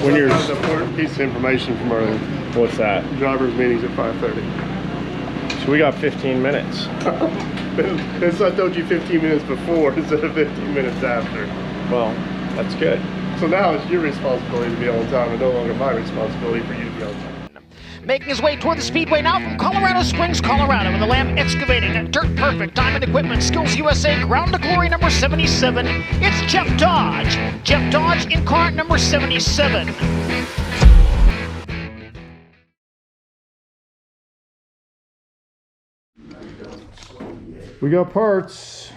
When you're the important piece of information from our what's that? driver's meetings at 5:30. So we got 15 minutes. I told you 15 minutes before instead of 15 minutes after. Well, that's good. So now it's your responsibility to be on time and no longer my responsibility for you to be on time. Making his way toward the speedway now from Colorado Springs, Colorado, with the Lamb Excavating at Dirt Perfect Diamond Equipment Skills USA Ground to Glory number 77. It's Jeff Dodge. Jeff Dodge in car number 77. We got parts.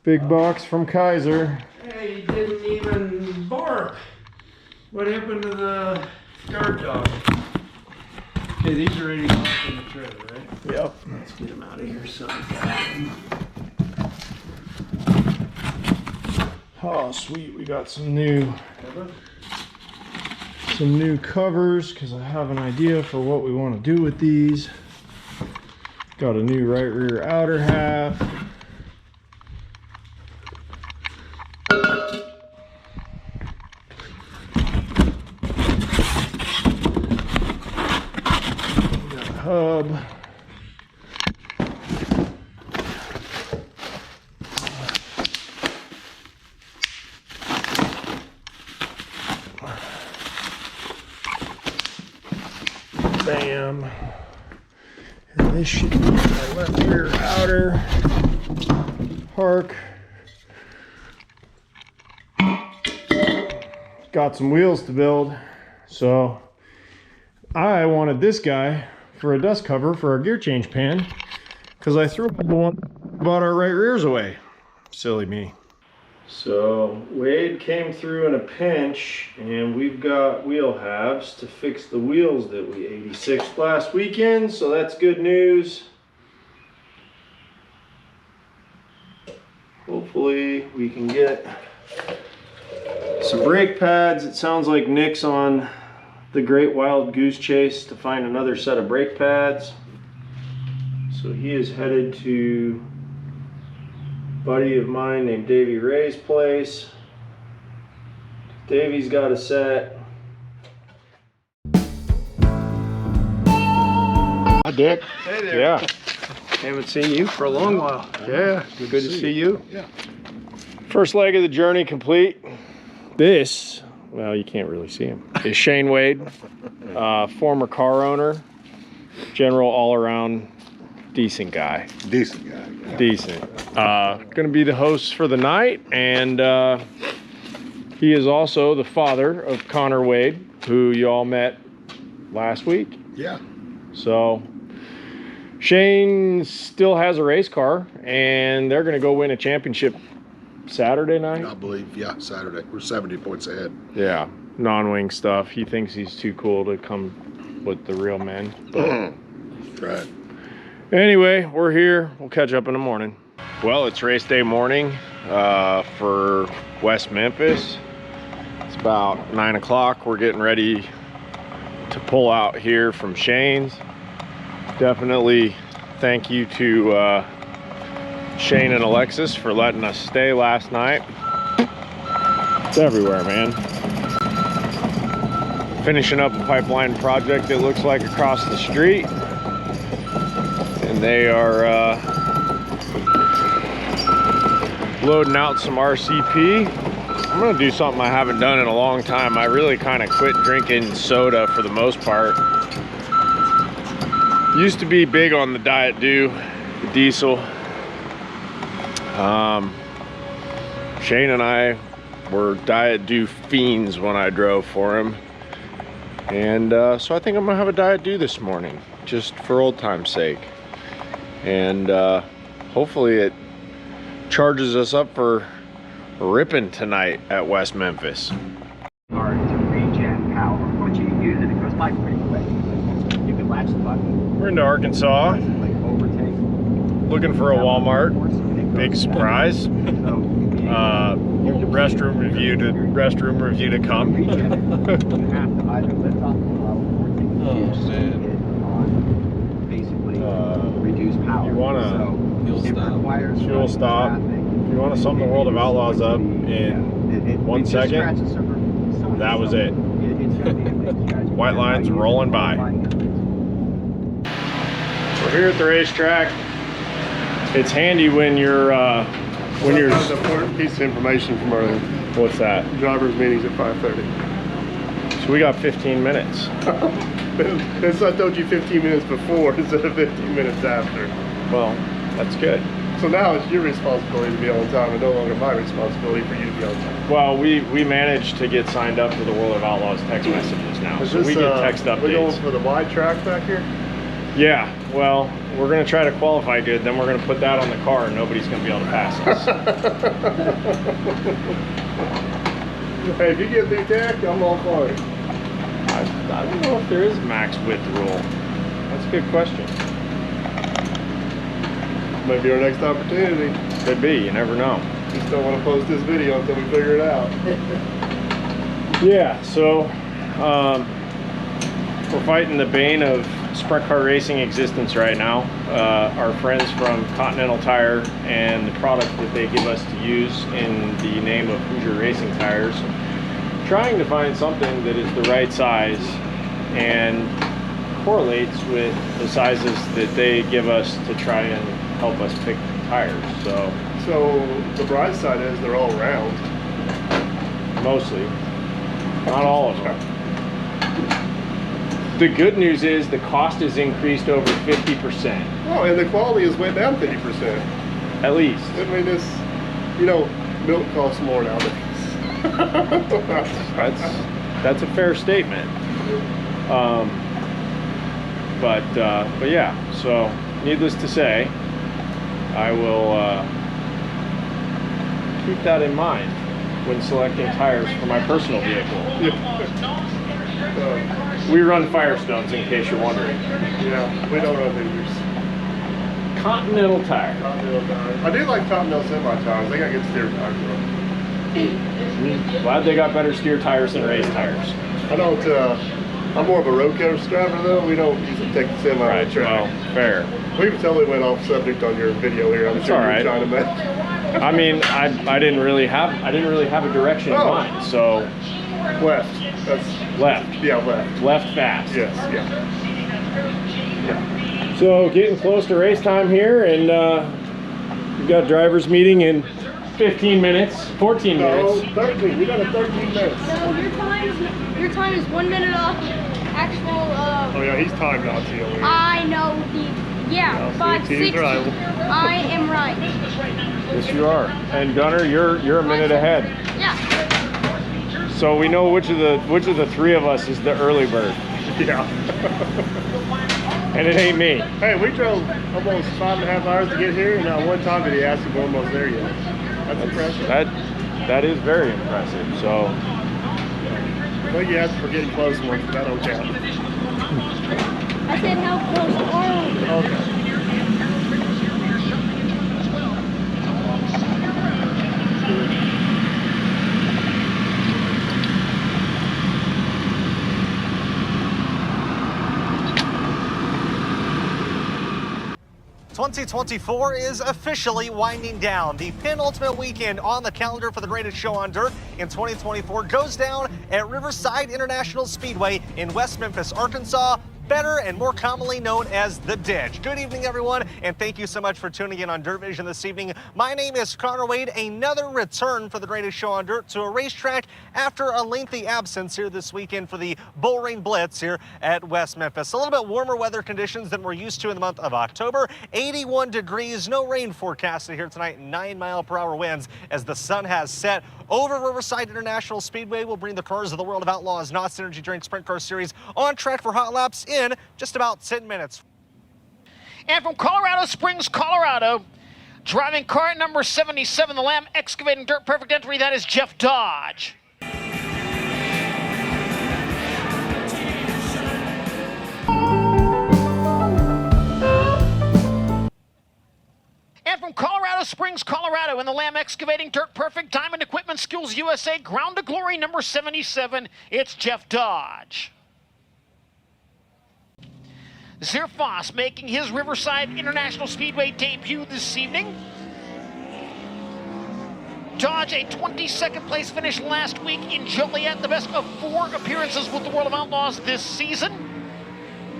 Big box from Kaiser. Hey, he didn't even bark. What happened to the guard dog? Okay, these are already off in the trailer, right? Yep. Let's get him out of here, son. Oh, sweet. We got some new covers because I have an idea for what we want to do with these. Got a new right rear outer half. Hub. Bam. And this should be my left rear outer. Hark. Got some wheels to build. So I wanted this guy for a dust cover for our gear change pan because I threw the one bought our right rears away. Silly me. So Wade came through in a pinch and we've got wheel halves to fix the wheels that we 86'd last weekend, so that's good news. Hopefully we can get some brake pads. It sounds like Nick's on the Great Wild Goose Chase to find another set of brake pads. So he is headed to a buddy of mine named Davey Ray's place. Davey's got a set. Hi, Dick. Hey there. Yeah. Haven't seen you for a long while. Yeah, Good to see you. Yeah. First leg of the journey complete. This, well, you can't really see him, is Shane Wade, former car owner, general all-around decent guy. Decent guy. Yeah. Decent. Gonna be the host for the night, and he is also the father of Connor Wade, who you all met last week. Yeah. So Shane still has a race car, and they're gonna go win a championship Saturday night. I believe, yeah, Saturday. We're 70 points ahead. Yeah, non-wing stuff. He thinks he's too cool to come with the real men. But Right. anyway, we're here. We'll catch up in the morning. Well, it's race day morning for West Memphis. It's about 9 o'clock. We're getting ready to pull out here from Shane's. Definitely thank you to Shane and Alexis for letting us stay last night. It's everywhere, man. Finishing up a pipeline project, it looks like, across the street. And they are loading out some RCP. I'm gonna do something I haven't done in a long time. I really kind of quit drinking soda for the most part. Used to be big on the Diet Dew, the diesel. Shane and I were Diet Dew fiends when I drove for him. And so I think I'm gonna have a Diet Dew this morning, just for old time's sake. And hopefully it charges us up for ripping tonight at West Memphis. Hard to regen power. Once you use it, it goes by pretty quick. You can latch the button, We're into Arkansas, like overtake. looking for a Walmart. Big surprise. Restroom review to come. You have to either lift off the throttle or take the gears on basically reduce power. You wanna fuel stop. If you want to sum the World of Outlaws up in 1 second, That was it. It's gonna be a big strategy. White lines rolling by. We're here at the racetrack. It's handy when you're That's an important piece of information from our what's that? driver's meetings at 5:30. So we got 15 minutes. It's I told you 15 minutes before instead of 15 minutes after. Well, that's good. So now it's your responsibility to be on time and no longer my responsibility for you to be on time. Well, we managed to get signed up for the World of Outlaws text messages now, so we get text updates. We're going for the wide track back here? Yeah, well, we're going to try to qualify good, then we're going to put that on the car and nobody's going to be able to pass us. Hey, if you get through tech, I'm all for it. I don't know if there is a max width rule. That's a good question. Maybe our next opportunity. Could be, you never know. Just don't want to post this video until we figure it out. Yeah, so we're fighting the bane of sprint car racing existence right now. Our friends from Continental Tire and the product that they give us to use in the name of Hoosier Racing Tires, trying to find something that is the right size and correlates with the sizes that they give us to try and help us pick tires. So the bright side is they're all round. Mostly, not all of them. The good news is the cost has increased over 50%. Oh, and the quality has went down 50%. At least. I mean, it's, you know, milk costs more nowadays. That's a fair statement. But yeah, so needless to say, I will keep that in mind when selecting tires for my personal vehicle. We run Firestones, in case you're wondering. Yeah, we don't run Hoosiers. Continental Tire. Continental tires. I do like Continental semi tires. They got good steer tires, bro. Glad they got better steer tires than race tires. I don't. I'm more of a road course driver though. We don't usually take the semi on the track. Well, fair. We totally went off subject on your video here. I'm sure all you're right. trying to make. I mean, I didn't really have a direction in mind, so Left. That's left. yeah, left. Left fast. Yes, yeah. So getting close to race time here, and we've got driver's meeting in 15 minutes, 14 No, minutes. 13. We got a 13 minutes. No, your time is 1 minute off actual. Oh yeah, he's timed out to you. I know the. Yeah, Well, 5:60. he's right. I am right. Yes, you are. And Gunner, you're a minute ahead. Yeah. So we know which of the three of us is the early bird, Yeah. and it ain't me. Hey, we drove almost 5.5 hours to get here, and not one time did he ask if we're almost there yet. That's impressive. That is very impressive. So I think you asked for getting close once, but that don't count. I said how close are we? Okay. '24 is officially winding down. The penultimate weekend on the calendar for the greatest show on dirt in 2024 goes down at Riverside International Speedway in West Memphis, Arkansas, better and more commonly known as The Ditch. Good evening, everyone, and thank you so much for tuning in on Dirt Vision this evening. My name is Connor Wade. Another return for the greatest show on dirt to a racetrack after a lengthy absence here this weekend for the Bullring Blitz here at West Memphis. A little bit warmer weather conditions than we're used to in the month of October. 81 degrees, no rain forecasted here tonight, 9-mile-per-hour winds as the sun has set over Riverside International Speedway. Will bring the cars of the World of Outlaws Knott's Energy Drink Sprint Car Series on track for hot laps in just about 10 minutes. And from Colorado Springs, Colorado, driving car number 77, the Lamb Excavating Dirt Perfect entry, that is Jeff Dodge. And from Colorado Springs, Colorado, in the Lamb Excavating Dirt Perfect Diamond Equipment Skills USA Ground to Glory number 77, it's Jeff Dodge. Zerfoss making his Riverside International Speedway debut this evening. Dodge, a 22nd place finish last week in Joliet, the best of 4 appearances with the World of Outlaws this season.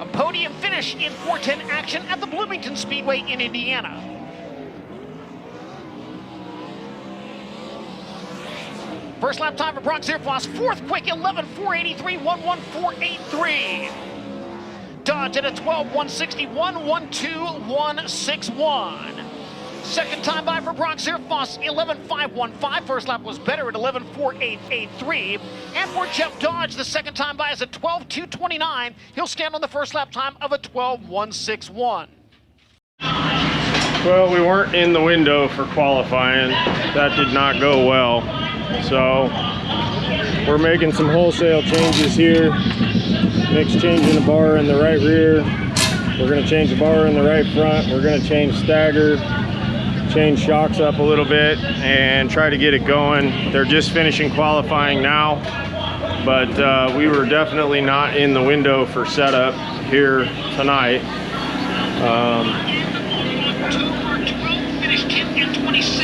A podium finish in 410 action at the Bloomington Speedway in Indiana. First lap time for Brock Zierfoss, 4th quick, 11.483, 11483. Dodge at a 12.161, 12161. Second time by for Brock Zierfoss, 11.515. First lap was better at 11.4883. And for Jeff Dodge, the second time by is at 12.229. He'll stand on the first lap time of a 12.161. Well, we weren't in the window for qualifying. That did not go well. So we're making some wholesale changes here. Nick's changing the bar in the right rear. We're going to change the bar in the right front. We're going to change stagger, change shocks up a little bit, and try to get it going. They're just finishing qualifying now, but we were definitely not in the window for setup here tonight.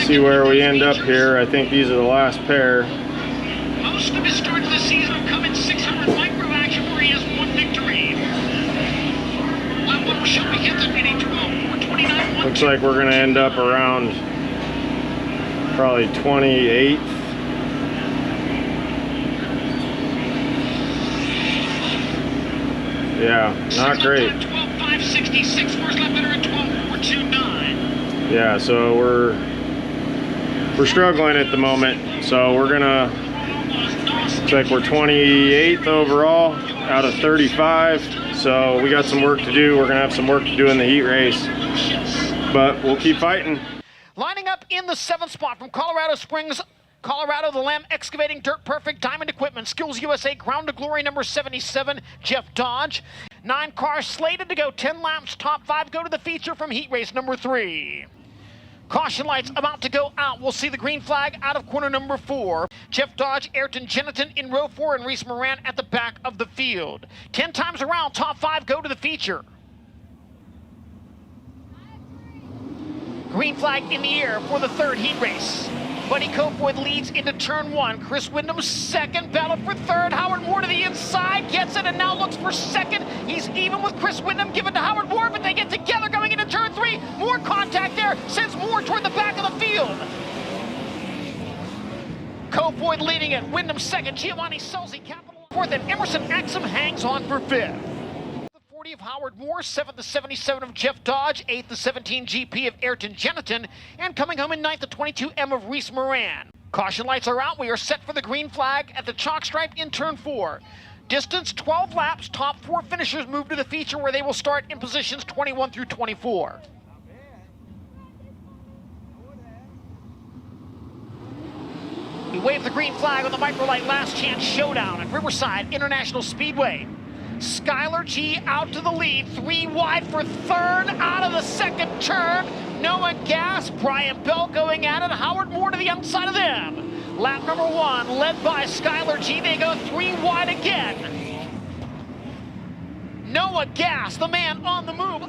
See where we end up here. I think these are the last pair. Most of his starts this season have come in 600 micro action where he has 1 victory. Lap 1 will show he hits it in a 12.429. Looks like we're gonna end up around probably 28th. Yeah, not great. 12.566, first lap better at 12.429. Yeah, so we're struggling at the moment. So we're gonna, looks like we're 28th overall out of 35. So we got some work to do. We're gonna have some work to do in the heat race, but we'll keep fighting. Lining up in the 7th spot from Colorado Springs, Colorado, the Lamb Excavating, Dirt Perfect, Diamond Equipment, Skills USA, Ground to Glory number 77, Jeff Dodge. 9 cars slated to go 10 laps. Top 5 go to the feature from heat race number 3. Caution lights about to go out. We'll see the green flag out of corner number 4. Jeff Dodge, Ayrton Jeniton in row 4, and Reese Moran at the back of the field. 10 times around, top 5 go to the feature. Green flag in the air for the 3rd heat race. Buddy Kofoid leads into turn 1. Chris Windham second, battle for 3rd. Howard Moore to the inside, gets it, and now looks for 2nd. He's even with Chris Windham, given to Howard Moore, but they get together going into turn 3. More contact there, sends Moore toward the back of the field. Kofoid leading it, Windham 2nd, Giovanni Selzy capital 4th, and Emerson Axum hangs on for 5th. 40 of Howard Moore, 7th to 77 of Jeff Dodge, 8th to 17 GP of Ayrton Jeniton, and coming home in 9th to 22 M of Reese Moran. Caution lights are out. We are set for the green flag at the chalk stripe in turn 4. Distance 12 laps. Top 4 finishers move to the feature where they will start in positions 21 through 24. We wave the green flag on the microlight last chance showdown at Riverside International Speedway. Skylar G out to the lead, 3 wide for 3rd out of the 2nd turn. Noah Gass, Brian Bell going at it, Howard Moore to the outside of them. Lap number 1, led by Skylar G, they go 3 wide again. Noah Gass, the man on the move.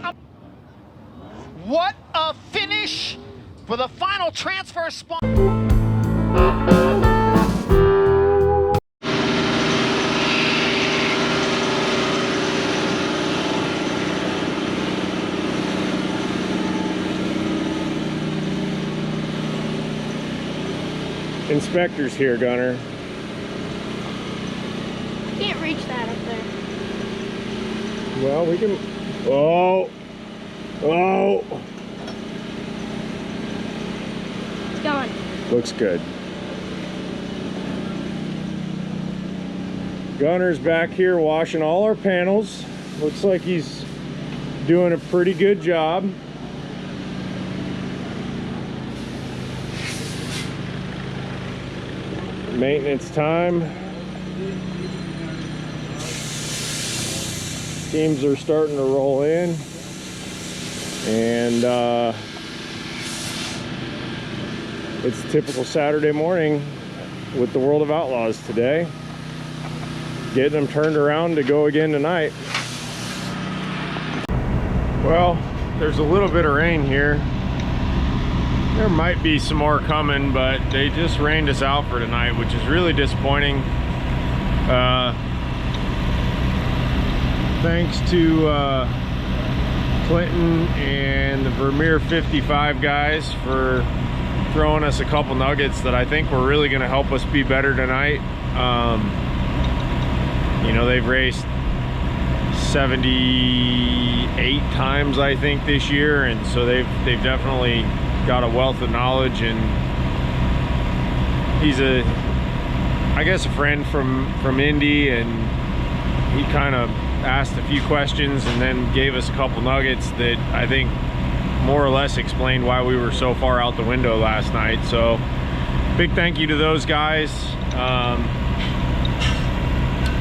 What a finish for the final transfer spot. Inspector's here, Gunner. Can't reach that up there. Well, we can. Oh, oh. It's gone. Looks good. Gunner's back here washing all our panels. Looks like he's doing a pretty good job. Maintenance time. Teams are starting to roll in, and it's typical Saturday morning with the World of Outlaws today. Getting them turned around to go again tonight. Well, there's a little bit of rain here. There might be some more coming, but they just rained us out for tonight, which is really disappointing. Thanks to Clinton and the Vermeer 55 guys for throwing us a couple nuggets that I think were really going to help us be better tonight. You know, they've raced 78 times I think this year, and so they've definitely got a wealth of knowledge, and he's I guess a friend from Indy, and he kind of asked a few questions and then gave us a couple nuggets that I think more or less explained why we were so far out the window last night. So big thank you to those guys.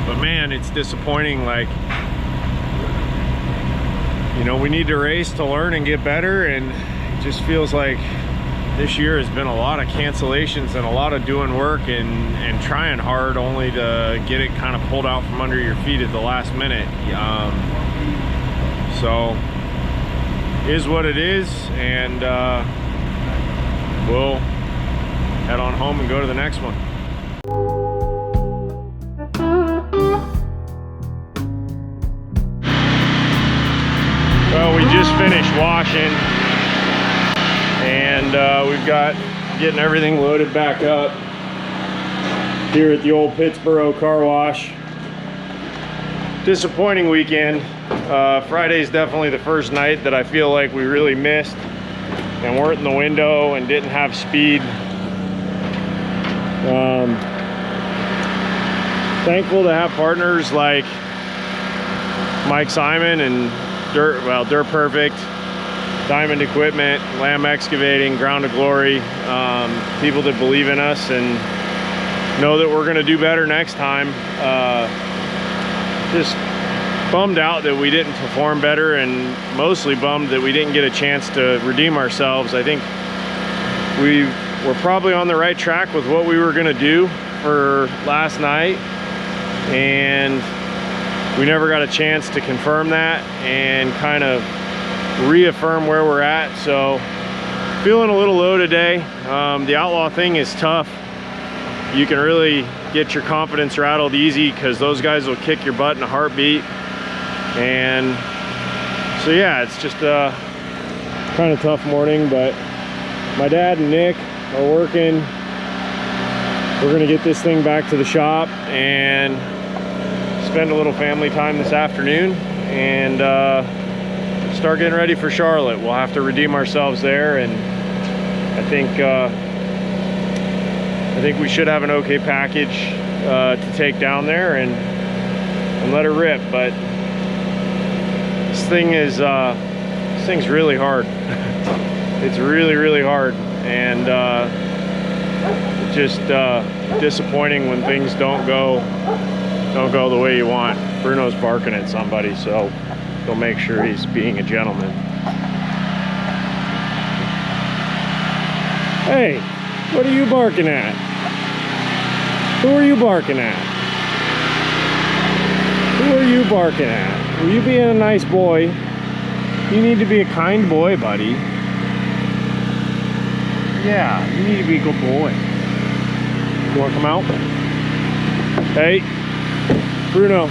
But man, it's disappointing. Like, you know, we need to race to learn and get better, and it just feels like this year has been a lot of cancellations and a lot of doing work and trying hard only to get it kind of pulled out from under your feet at the last minute. So is what it is, and we'll head on home and go to the next one. Well, we just finished washing, and we've got getting everything loaded back up here at the old Pittsburgh car wash. Disappointing weekend. Friday's definitely the first night that I feel like we really missed and weren't in the window and didn't have speed. Thankful to have partners like Mike Simon and Dirt Perfect, Diamond Equipment, Lamb Excavating, Ground to Glory, people that believe in us and know that we're going to do better next time. Just bummed out that we didn't perform better, and mostly bummed that we didn't get a chance to redeem ourselves. I think we were probably on the right track with what we were going to do for last night, and we never got a chance to confirm that and kind of reaffirm where we're at. So feeling a little low today. The outlaw thing is tough. You can really get your confidence rattled easy because those guys will kick your butt in a heartbeat. And so yeah, it's just a kind of tough morning, but my dad and Nick are working. We're gonna get this thing back to the shop and spend a little family time this afternoon and start getting ready for Charlotte. We'll have to redeem ourselves there, and I think we should have an okay package to take down there and let her rip. But this thing's really hard. It's really hard, and just disappointing when things don't go the way you want. Bruno's barking at somebody, so he'll make sure he's being a gentleman. Hey, what are you barking at? Who are you barking at? Who are you barking at? Were you being a nice boy? You need to be a kind boy, buddy. Yeah, you need to be a good boy. You want to come out? Hey, Bruno.